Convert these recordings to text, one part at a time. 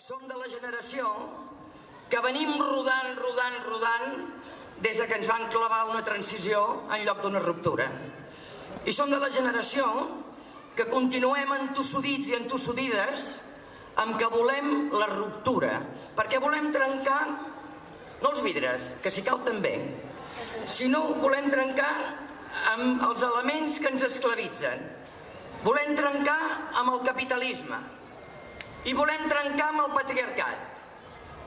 Som de la generació que venim rodant des que ens van clavar una transició en lloc d'una ruptura. I som de la generació que continuem entossudits i entossuddides amb que volem la ruptura, perquè volem trencar, no els vidres, que si cal també, sinó volem trencar amb els elements que ens esclavitzen, volem trencar amb el capitalisme, i volem trencar amb el patriarcat,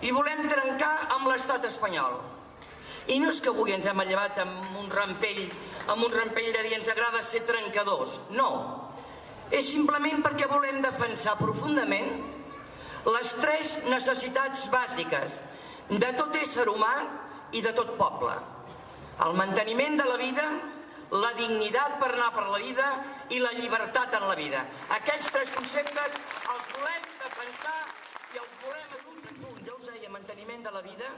i volem trencar amb l'estat espanyol. I no és que avui ens hem llevat amb un rampell de dir ens agrada ser trencadors, no. És simplement perquè volem defensar profundament les tres necessitats bàsiques de tot ésser humà i de tot poble. El manteniment de la vida, la dignitat per anar per la vida i la llibertat en la vida. Aquests tres conceptes els volem defensar i els volem a tots i punt. Ja us deia manteniment de la vida,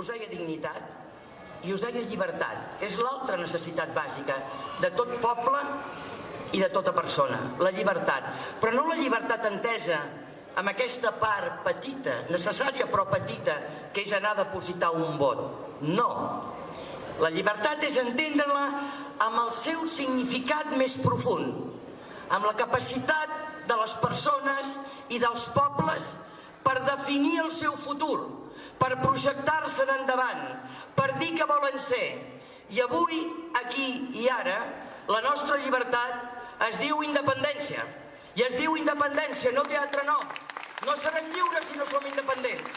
us deia dignitat i us deia llibertat. És l'altra necessitat bàsica de tot poble i de tota persona, la llibertat. Però no la llibertat entesa amb aquesta part petita, necessària però petita, que és anar a depositar un vot. No. La llibertat és entendre-la amb el seu significat més profund, amb la capacitat de les persones i dels pobles per definir el seu futur, per projectar-se endavant, per dir què volen ser. I avui, aquí i ara, la nostra llibertat es diu independència. I es diu independència, no té altre nom. No serem lliures si no som independents.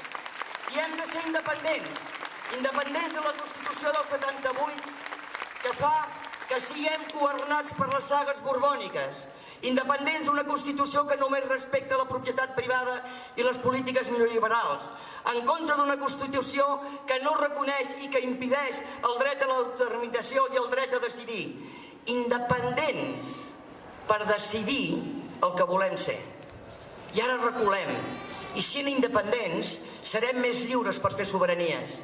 I hem de ser independents. Independents de la Constitució del 78, que fa que siguem governats per les sagues borbòniques. Independents d'una Constitució que només respecta la propietat privada i les polítiques neoliberals. En contra d'una Constitució que no reconeix i que impedeix el dret a l'autodeterminació i el dret a decidir. Independents per decidir el que volem ser. I ara reculem. I sent independents serem més lliures per fer sobiranies.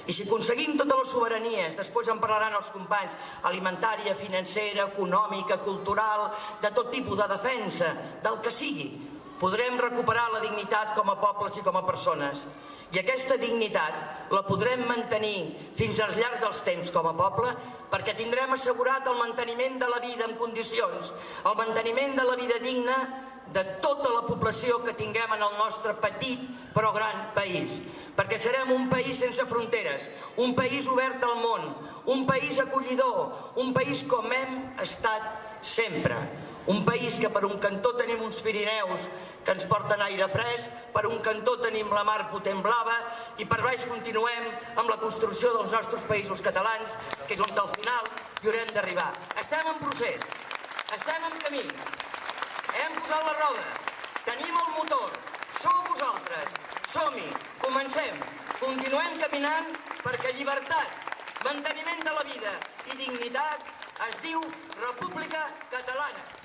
I si aconseguim totes les sobiranies, després en parlaran els companys, alimentària, financera, econòmica, cultural, de tot tipus de defensa, del que sigui, podrem recuperar la dignitat com a pobles i com a persones. I aquesta dignitat la podrem mantenir fins al llarg dels temps com a poble perquè tindrem assegurat el manteniment de la vida en condicions, el manteniment de la vida digna de tota la població que tinguem en el nostre petit però gran país. Perquè serem un país sense fronteres, un país obert al món, un país acollidor, un país com hem estat sempre. Un país que per un cantó tenim uns Pirineus que ens porten aire fresc, per un cantó tenim la mar potent blava i per baix continuem amb la construcció dels nostres països catalans, que és on al final hi haurem d'arribar. Estem en procés, estem en camí, hem posat la roda, tenim el motor, sou vosaltres, som-hi, comencem, continuem caminant perquè llibertat, manteniment de la vida i dignitat es diu República Catalana.